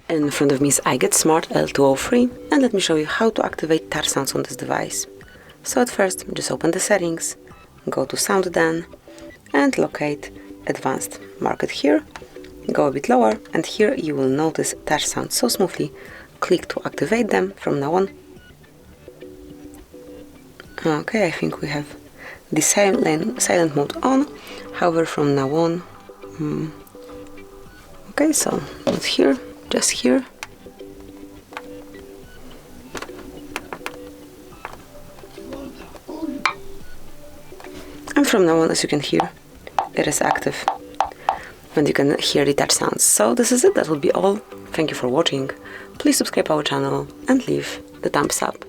In front of me is IGET Smart L203, and let me show you how to activate touch sounds on this device. So at first, just open the settings, go to Sound then, and locate Advanced. Mark it here, go a bit lower, and here you will notice touch sounds so smoothly. Click to activate them from now on. Okay, I think we have the silent mode on, however from now on, okay, so not here, just here. And from now on, as you can hear, it is active and you can hear the touch sounds. So this is it, that will be all. Thank you for watching. Please subscribe our channel and leave the thumbs up.